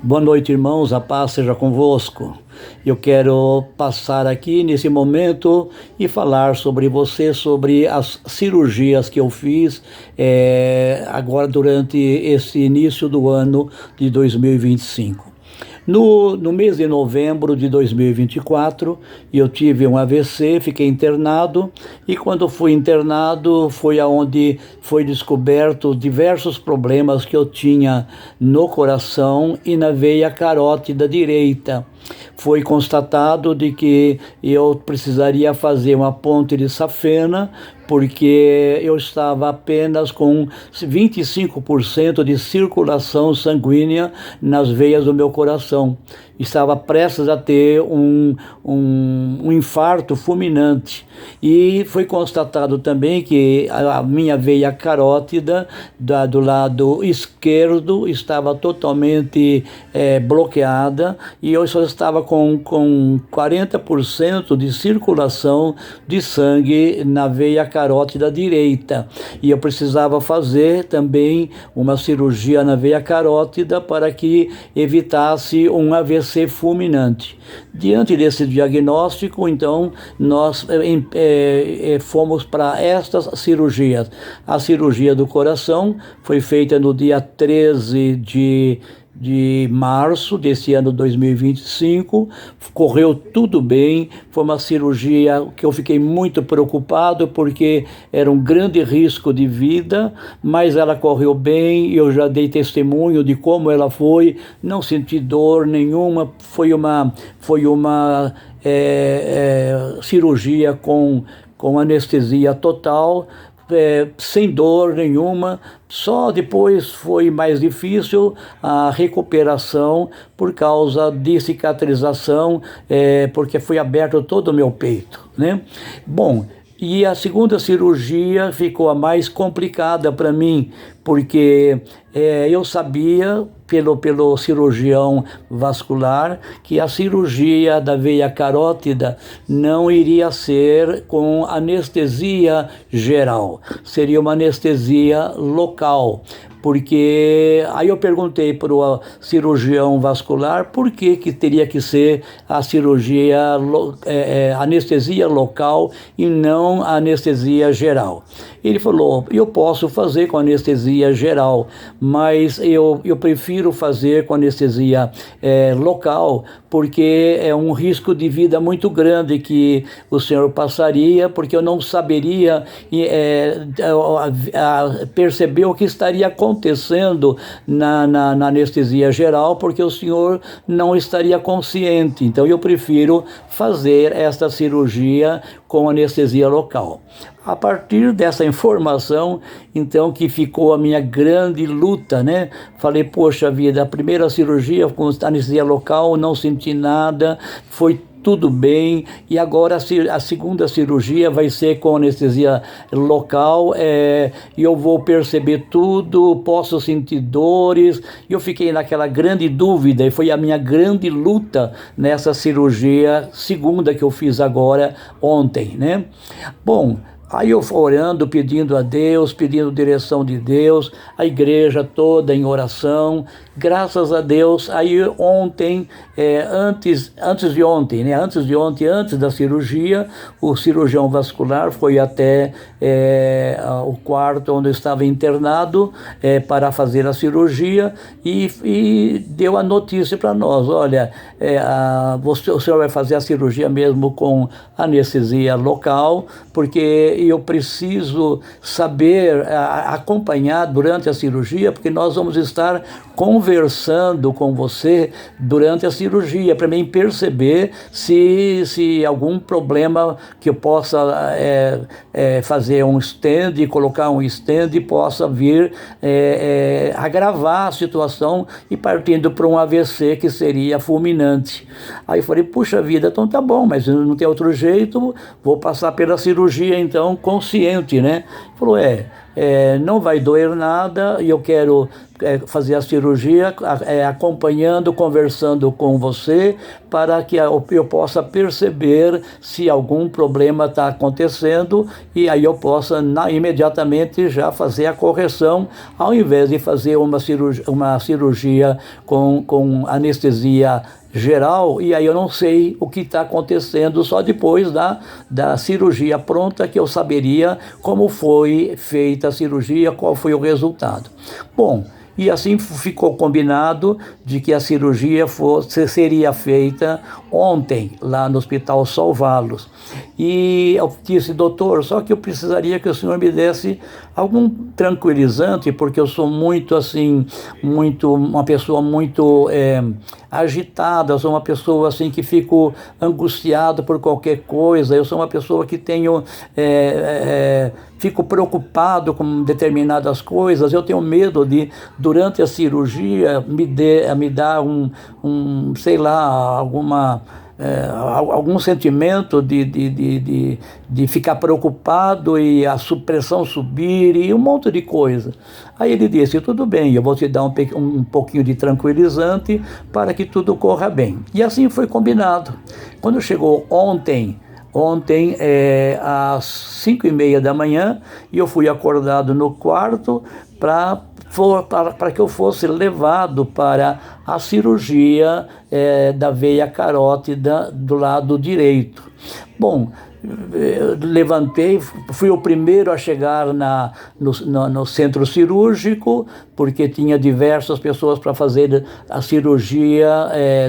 Boa noite, irmãos, a paz seja convosco. Eu quero passar aqui nesse momento e falar sobre você, sobre as cirurgias que eu fiz agora durante esse início do ano de 2025. No mês de novembro de 2024, eu tive um AVC, fiquei internado, e quando fui internado foi aonde foi descoberto diversos problemas que eu tinha no coração e na veia carótida direita. Foi constatado de que eu precisaria fazer uma ponte de safena, porque eu estava apenas com 25% de circulação sanguínea nas veias do meu coração. Estava prestes a ter um infarto fulminante. E foi constatado também que a minha veia carótida do lado esquerdo estava totalmente bloqueada, e eu só estava com 40% de circulação de sangue na veia carótida direita, e eu precisava fazer também uma cirurgia na veia carótida para que evitasse um AVC fulminante. Diante desse diagnóstico, então, nós fomos para estas cirurgias. A cirurgia do coração foi feita no dia 13 de março desse ano 2025, correu tudo bem. Foi uma cirurgia que eu fiquei muito preocupado, porque era um grande risco de vida, mas ela correu bem. Eu já dei testemunho de como ela foi, não senti dor nenhuma. Foi uma cirurgia com anestesia total, sem dor nenhuma. Só depois foi mais difícil a recuperação por causa de cicatrização, porque foi aberto todo o meu peito, né? Bom, e a segunda cirurgia ficou a mais complicada para mim, porque eu sabia pelo cirurgião vascular que a cirurgia da veia carótida não iria ser com anestesia geral, seria uma anestesia local. Porque aí eu perguntei para o cirurgião vascular por que teria que ser a cirurgia anestesia local e não anestesia geral. Ele falou: eu posso fazer com anestesia geral, mas eu prefiro fazer com anestesia local, porque é um risco de vida muito grande que o senhor passaria, porque eu não saberia perceber o que estaria acontecendo na anestesia geral, porque o senhor não estaria consciente. Então eu prefiro fazer esta cirurgia com anestesia local. A partir dessa informação, então, que ficou a minha grande luta, né? Falei: poxa vida, a primeira cirurgia com anestesia local, não senti nada, foi tudo bem, e agora a segunda cirurgia vai ser com anestesia local, e eu vou perceber tudo, posso sentir dores. E eu fiquei naquela grande dúvida, e foi a minha grande luta nessa cirurgia segunda que eu fiz agora ontem, né? Bom, aí eu orando, pedindo a Deus, pedindo direção de Deus, a igreja toda em oração, graças a Deus. Aí ontem, antes da cirurgia, o cirurgião vascular foi até o quarto onde eu estava internado para fazer a cirurgia, e deu a notícia para nós: olha, o senhor vai fazer a cirurgia mesmo com anestesia local, porque eu preciso saber acompanhar durante a cirurgia, porque nós vamos estar conversando com você durante a cirurgia, para mim perceber se algum problema que eu possa fazer um stand, colocar um stand, possa vir agravar a situação e partindo para um AVC que seria fulminante. Aí eu falei: puxa vida, então tá bom, mas não tem outro jeito, vou passar pela cirurgia então consciente, né? Falou: não vai doer nada e eu quero fazer a cirurgia acompanhando, conversando com você, para que eu possa perceber se algum problema está acontecendo e aí eu possa imediatamente já fazer a correção, ao invés de fazer uma cirurgia com anestesia geral, e aí eu não sei o que está acontecendo, só depois da cirurgia pronta que eu saberia como foi feita a cirurgia, qual foi o resultado. Bom, e assim ficou combinado de que a cirurgia seria feita ontem, lá no Hospital Salvalos. E eu disse, doutor, só que eu precisaria que o senhor me desse algum tranquilizante, porque eu sou muito assim, uma pessoa muito agitada, eu sou uma pessoa assim que fico angustiado por qualquer coisa, eu sou uma pessoa que fico preocupado com determinadas coisas, eu tenho medo de, durante a cirurgia, me dar sei lá, algum sentimento de ficar preocupado e a pressão subir e um monte de coisa. Aí ele disse, tudo bem, eu vou te dar um pouquinho de tranquilizante para que tudo corra bem. E assim foi combinado. Quando chegou ontem às 5:30 da manhã, e eu fui acordado no quarto para que eu fosse levado para a cirurgia da veia carótida do lado direito. Bom, levantei, fui o primeiro a chegar no centro cirúrgico, porque tinha diversas pessoas para fazer a cirurgia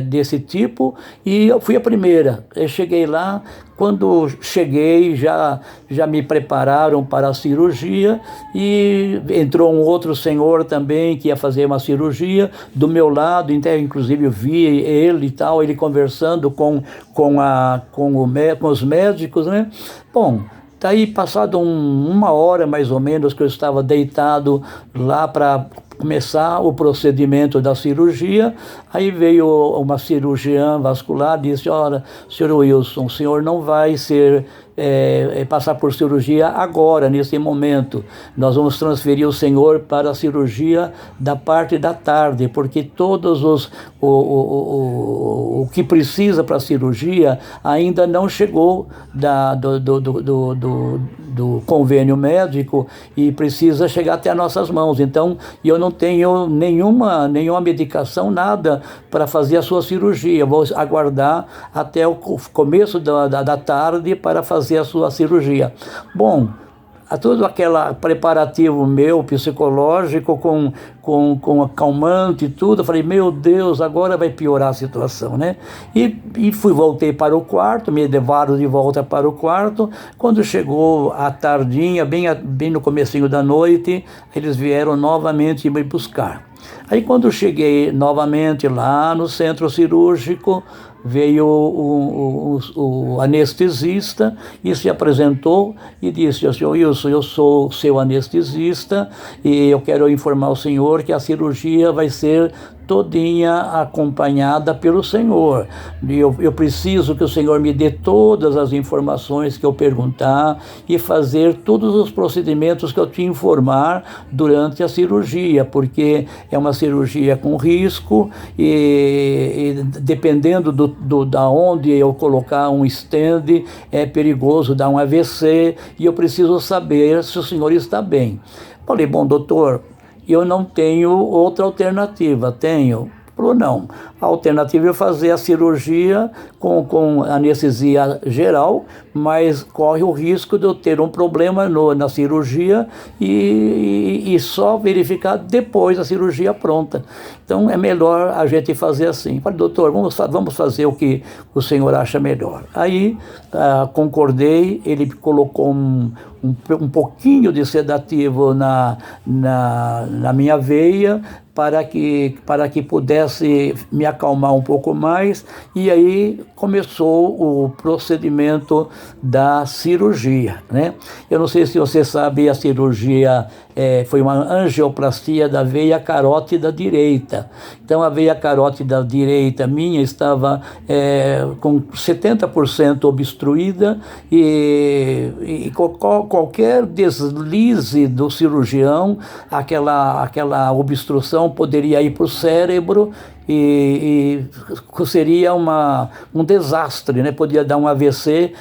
desse tipo, e eu fui a primeira. Eu cheguei lá, quando cheguei já me prepararam para a cirurgia, e entrou um outro senhor também que ia fazer uma cirurgia do meu lado, então inclusive eu vi ele e tal, ele conversando com os médicos, né? Bom, daí passado uma hora mais ou menos que eu estava deitado lá para começar o procedimento da cirurgia, aí veio uma cirurgiã vascular e disse, olha, senhor Wilson, o senhor não vai passar por cirurgia agora, nesse momento. Nós vamos transferir o senhor para a cirurgia da parte da tarde, porque todos o que precisa para a cirurgia ainda não chegou do convênio médico e precisa chegar até as nossas mãos. Então, eu não tenho nenhuma medicação, nada para fazer a sua cirurgia. Eu vou aguardar até o começo da tarde para fazer a sua cirurgia. Bom, todo aquele preparativo meu, psicológico, com acalmante e tudo, eu falei, meu Deus, agora vai piorar a situação, né? E voltei para o quarto, me levaram de volta para o quarto. Quando chegou a tardinha, bem no comecinho da noite, eles vieram novamente me buscar. Aí quando cheguei novamente lá no centro cirúrgico, veio o anestesista e se apresentou e disse, senhor Wilson, eu sou seu anestesista e eu quero informar o senhor que a cirurgia vai ser todinha acompanhada pelo senhor. Eu preciso que o senhor me dê todas as informações que eu perguntar e fazer todos os procedimentos que eu te informar durante a cirurgia, porque é uma cirurgia com risco e dependendo da onde eu colocar um stent, é perigoso dar um AVC e eu preciso saber se o senhor está bem. Falei, bom, doutor, eu não tenho outra alternativa, tenho? Falou, não. A alternativa é fazer a cirurgia com anestesia geral, mas corre o risco de eu ter um problema na cirurgia e só verificar depois da cirurgia pronta. Então é melhor a gente fazer assim. Falei, doutor, vamos fazer o que o senhor acha melhor. Aí concordei, ele colocou um pouquinho de sedativo na minha veia, para que pudesse me acalmar um pouco mais, e aí começou o procedimento da cirurgia, né? Eu não sei se você sabe, a cirurgia foi uma angioplastia da veia carótida direita. Então a veia carótida direita minha estava com 70% obstruída e qualquer deslize do cirurgião, aquela obstrução poderia ir para o cérebro e seria um desastre, né? Podia dar um AVC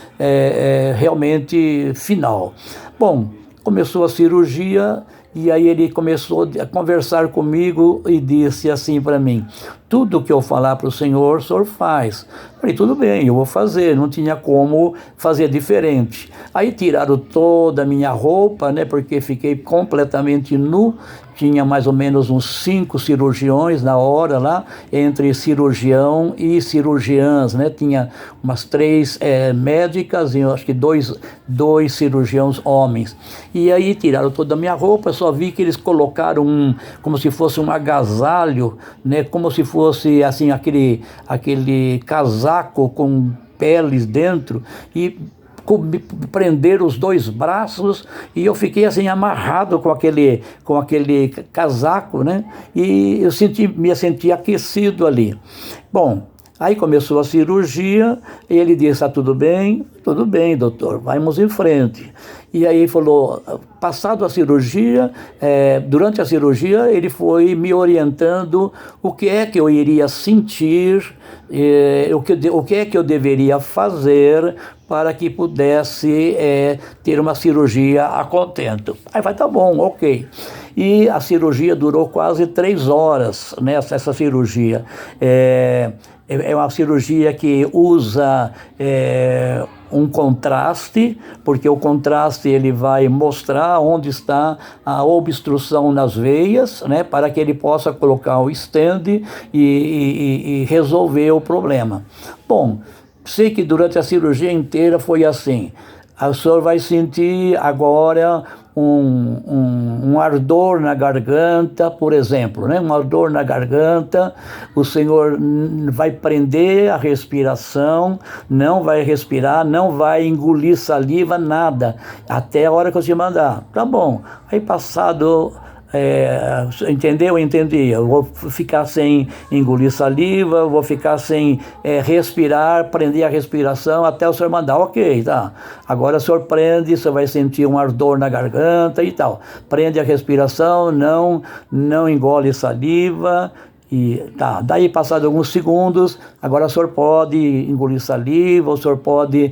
realmente final. Bom, começou a cirurgia e aí ele começou a conversar comigo e disse assim para mim: tudo que eu falar para o senhor faz. Falei, tudo bem, eu vou fazer, não tinha como fazer diferente. Aí tiraram toda a minha roupa, né, porque fiquei completamente nu. Tinha mais ou menos uns 5 cirurgiões na hora lá, entre cirurgião e cirurgiãs, né? Tinha umas 3 médicas e eu acho que dois cirurgiões homens. E aí tiraram toda a minha roupa, só vi que eles colocaram como se fosse um agasalho, né? Como se fosse assim aquele casaco com peles dentro e prender os 2 braços e eu fiquei assim amarrado com aquele casaco, né? E eu me senti aquecido ali. Bom, aí começou a cirurgia e ele disse: tá tudo bem? Tudo bem, doutor, vamos em frente. E aí falou, passado a cirurgia, durante a cirurgia ele foi me orientando o que é que eu iria sentir, o que é que eu deveria fazer para que pudesse ter uma cirurgia a contento. Aí vai, tá bom, ok. E a cirurgia durou quase 3 horas, né, essa cirurgia. É uma cirurgia que usa um contraste, porque o contraste ele vai mostrar onde está a obstrução nas veias, né, para que ele possa colocar o stent e resolver o problema. Bom, sei que durante a cirurgia inteira foi assim. O senhor vai sentir agora um ardor na garganta, por exemplo, né? Um ardor na garganta, o senhor vai prender a respiração, não vai respirar, não vai engolir saliva, nada, até a hora que você mandar. Tá bom. Aí passado... entendeu? Entendi. Eu vou ficar sem engolir saliva, vou ficar sem respirar, prender a respiração até o senhor mandar. Ok, tá. Agora o senhor prende, você vai sentir um ardor na garganta e tal. Prende a respiração, não engole saliva. E tá, daí passado alguns segundos, agora o senhor pode engolir saliva, o senhor pode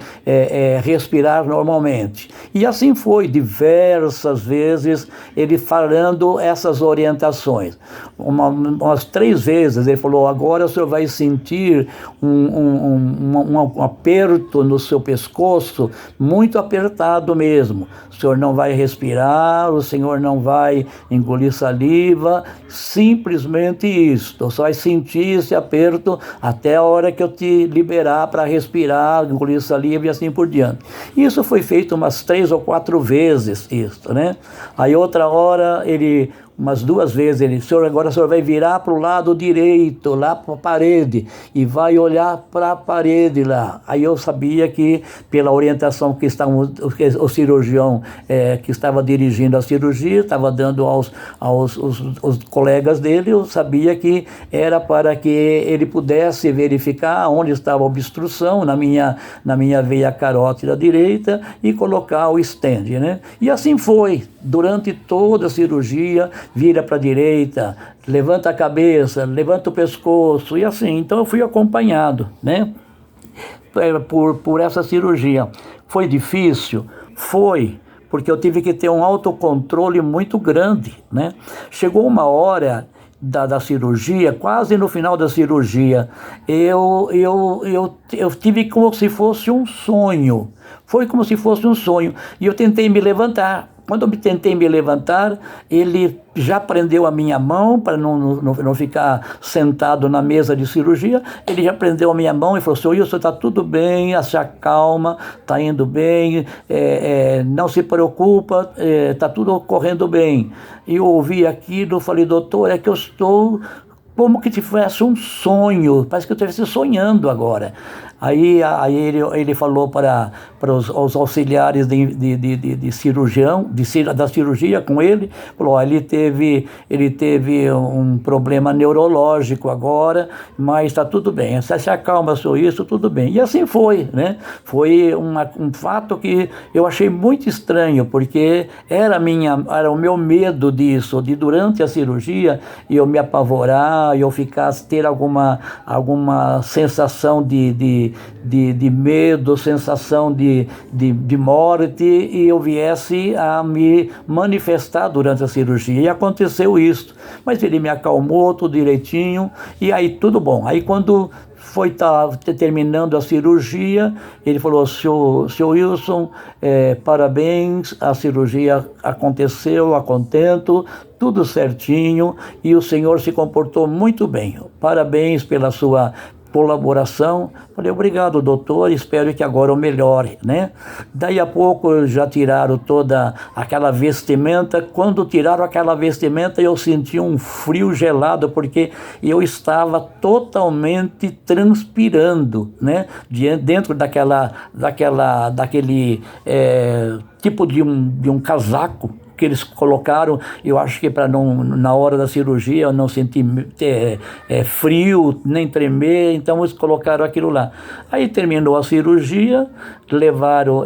respirar normalmente. E assim foi, diversas vezes, ele falando essas orientações. Umas 3 vezes ele falou, agora o senhor vai sentir um aperto no seu pescoço, muito apertado mesmo. O senhor não vai respirar, o senhor não vai engolir saliva, simplesmente isso. Só vai sentir esse aperto até a hora que eu te liberar para respirar, engolir saliva e assim por diante. Isso foi feito umas 3 ou 4 vezes, isso, né? Aí outra hora umas 2 vezes ele, agora o senhor vai virar para o lado direito, lá para a parede, e vai olhar para a parede lá. Aí eu sabia que, pela orientação que o cirurgião que estava dirigindo a cirurgia, estava dando aos colegas dele, eu sabia que era para que ele pudesse verificar onde estava a obstrução na minha veia carótida direita e colocar o stent, né? E assim foi, durante toda a cirurgia, vira para a direita, levanta a cabeça, levanta o pescoço e assim. Então eu fui acompanhado, né, por essa cirurgia. Foi difícil? Foi, porque eu tive que ter um autocontrole muito grande, né? Chegou uma hora da cirurgia, quase no final da cirurgia, eu tive como se fosse um sonho. Foi como se fosse um sonho. E eu tentei me levantar. Quando eu tentei me levantar, ele já prendeu a minha mão para não ficar sentado na mesa de cirurgia. Ele já prendeu a minha mão e falou assim, Wilson, está tudo bem, se acalma, está indo bem, não se preocupa, está tudo correndo bem. E eu ouvi aquilo, falei, doutor, é que eu estou como que tivesse um sonho, parece que eu estivesse sonhando agora. Aí ele falou para os auxiliares de cirurgião, da cirurgia com ele, falou, ó, ele teve um problema neurológico agora, mas está tudo bem, se acalma só isso, tudo bem. E assim foi, né? Foi um fato que eu achei muito estranho, porque era o meu medo disso, de durante a cirurgia eu me apavorar, eu ter alguma sensação de medo, sensação de morte, e eu viesse a me manifestar durante a cirurgia. E aconteceu isso. Mas ele me acalmou tudo direitinho, e aí tudo bom. Aí quando foi terminando a cirurgia, ele falou, senhor Wilson, parabéns, a cirurgia aconteceu a contento, tudo certinho, e o senhor se comportou muito bem. Parabéns pela sua colaboração. Falei, obrigado, doutor, espero que agora eu melhore, né? Daí a pouco já tiraram toda aquela vestimenta. Quando tiraram aquela vestimenta, eu senti um frio gelado, porque eu estava totalmente transpirando, né? Dentro daquele tipo de um casaco que eles colocaram, eu acho que para não, na hora da cirurgia, eu não sentir frio, nem tremer, então eles colocaram aquilo lá. Aí terminou a cirurgia, levaram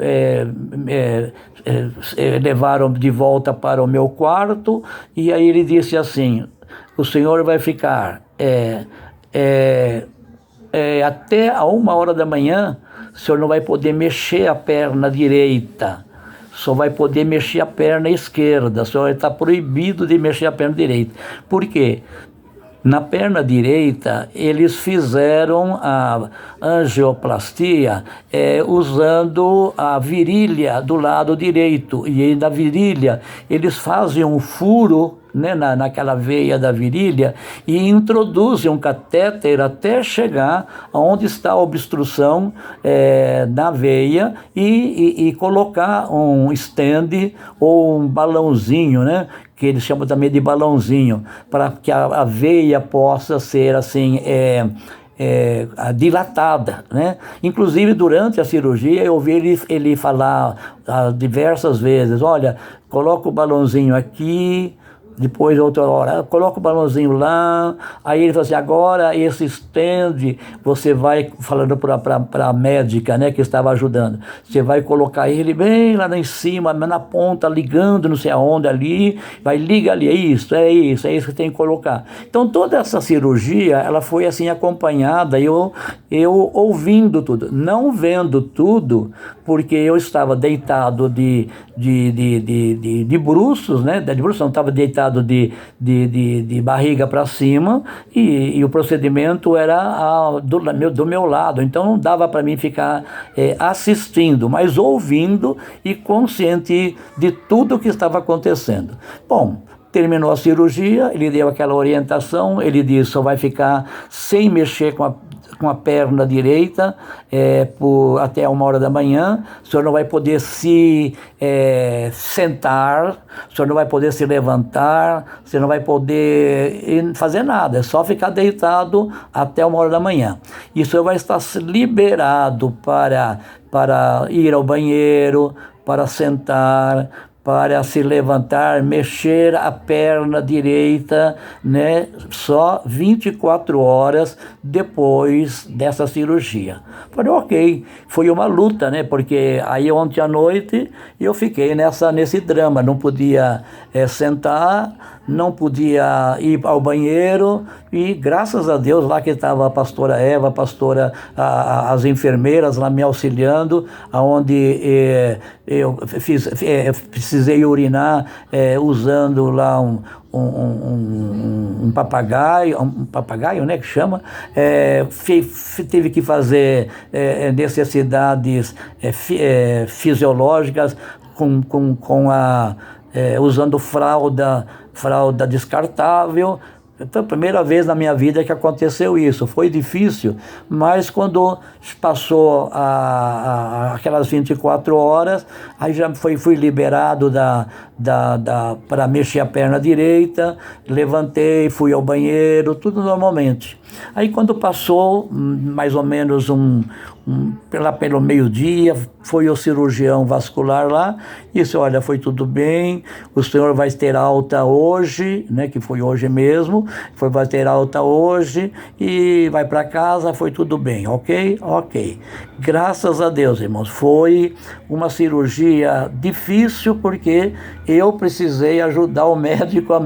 de volta para o meu quarto, e aí ele disse assim, o senhor vai ficar até a 1h da manhã, o senhor não vai poder mexer a perna direita, só vai poder mexer a perna esquerda, só está proibido de mexer a perna direita. Por quê? Na perna direita, eles fizeram a angioplastia usando a virilha do lado direito. E aí na virilha, eles fazem um furo, né, naquela veia da virilha, e introduzem um catéter até chegar onde está a obstrução na veia, e colocar um stand ou um balãozinho, né, que eles chamam também de balãozinho, para que a veia possa ser assim dilatada, né? Inclusive durante a cirurgia eu ouvi ele falar diversas vezes, olha, coloca o balãozinho aqui, depois outra hora, coloca o balãozinho lá. Aí ele falou assim, agora esse stand, você vai, falando para a médica, né, que estava ajudando, você vai colocar ele bem lá em cima, na ponta, ligando não sei aonde ali, liga ali, é isso que tem que colocar. Então toda essa cirurgia, ela foi assim acompanhada, eu ouvindo tudo, não vendo tudo, porque eu estava deitado de bruços, né, de bruços, não estava deitado de barriga para cima, e o procedimento era do meu lado, então não dava para mim ficar assistindo, mas ouvindo e consciente de tudo o que estava acontecendo. Bom, terminou a cirurgia, ele deu aquela orientação, ele disse, só vai ficar sem mexer com a perna direita até 1h da manhã, o senhor não vai poder se sentar, o senhor não vai poder se levantar, você não vai poder fazer nada, é só ficar deitado até 1h da manhã. E o senhor vai estar liberado para ir ao banheiro, para sentar, para se levantar, mexer a perna direita, né, só 24 horas depois dessa cirurgia. Falei, ok, foi uma luta, né, porque aí ontem à noite eu fiquei nesse drama, não podia sentar, não podia ir ao banheiro, e graças a Deus lá que estava a pastora Eva, as enfermeiras lá me auxiliando, aonde eu precisei urinar usando lá um papagaio, né, que chama, teve que fazer necessidades fisiológicas usando fralda descartável, Então, a primeira vez na minha vida que aconteceu isso. Foi difícil, mas quando passou aquelas 24 horas, aí já fui liberado para mexer a perna direita, levantei, fui ao banheiro, tudo normalmente. Aí quando passou mais ou menos pelo meio-dia, foi o cirurgião vascular lá e disse, olha, foi tudo bem, o senhor vai ter alta hoje, né, que foi hoje mesmo, vai ter alta hoje e vai para casa, foi tudo bem, ok? Ok. Graças a Deus, irmãos, foi uma cirurgia difícil porque eu precisei ajudar o médico a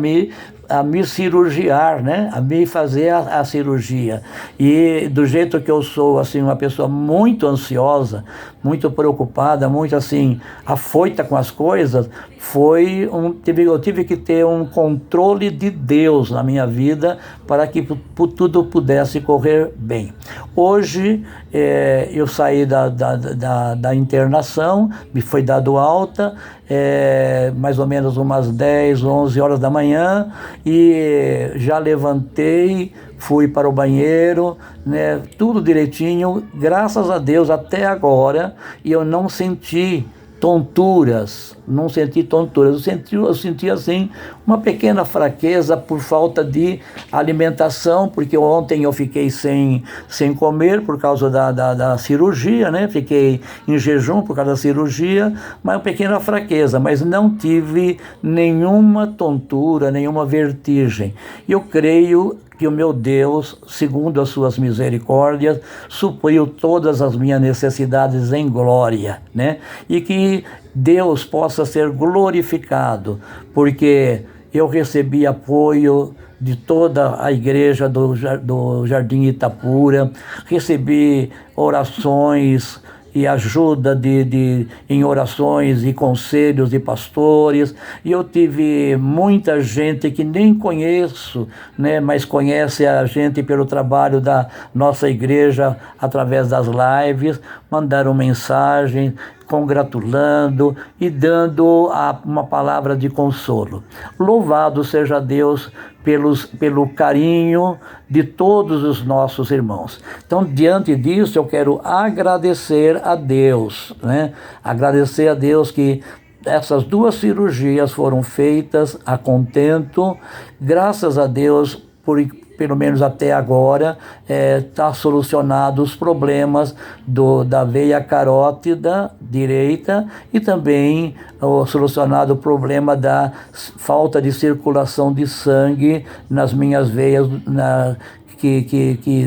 me cirurgiar, né? A me fazer a cirurgia. E do jeito que eu sou, assim, uma pessoa muito ansiosa, muito preocupada, muito assim, afoita com as coisas, eu tive que ter um controle de Deus na minha vida para que tudo pudesse correr bem. Hoje, eu saí da internação, me foi dado alta, mais ou menos umas 10, 11 horas da manhã, e já levantei, fui para o banheiro, né, tudo direitinho, graças a Deus até agora, e eu não senti tonturas, eu senti assim uma pequena fraqueza por falta de alimentação, porque ontem eu fiquei sem comer por causa da cirurgia, né? Fiquei em jejum por causa da cirurgia, mas uma pequena fraqueza, mas não tive nenhuma tontura, nenhuma vertigem. Eu creio que o meu Deus, segundo as suas misericórdias, supriu todas as minhas necessidades em glória, né? E que Deus possa ser glorificado, porque eu recebi apoio de toda a igreja do Jardim Itapura, recebi orações e ajuda em orações e conselhos de pastores, e eu tive muita gente que nem conheço, né, mas conhece a gente pelo trabalho da nossa igreja através das lives, mandaram mensagem congratulando e dando uma palavra de consolo. Louvado seja Deus pelo carinho de todos os nossos irmãos. Então, diante disso, eu quero agradecer a Deus, né? Agradecer a Deus que essas 2 cirurgias foram feitas a contento, graças a Deus, pelo menos até agora, está solucionado os problemas da veia carótida direita e também solucionado o problema da falta de circulação de sangue nas minhas veias, que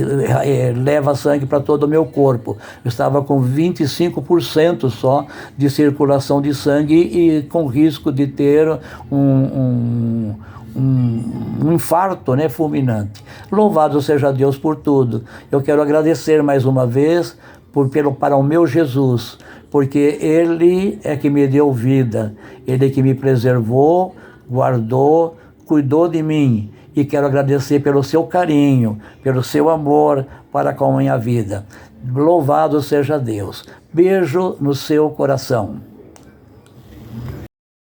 leva sangue para todo o meu corpo. Eu estava com 25% só de circulação de sangue e com risco de ter um infarto, né, fulminante. Louvado seja Deus por tudo. Eu quero agradecer mais uma vez para o meu Jesus, porque Ele é que me deu vida, Ele é que me preservou, guardou, cuidou de mim, e quero agradecer pelo seu carinho, pelo seu amor para com a minha vida. Louvado seja Deus. Beijo no seu coração.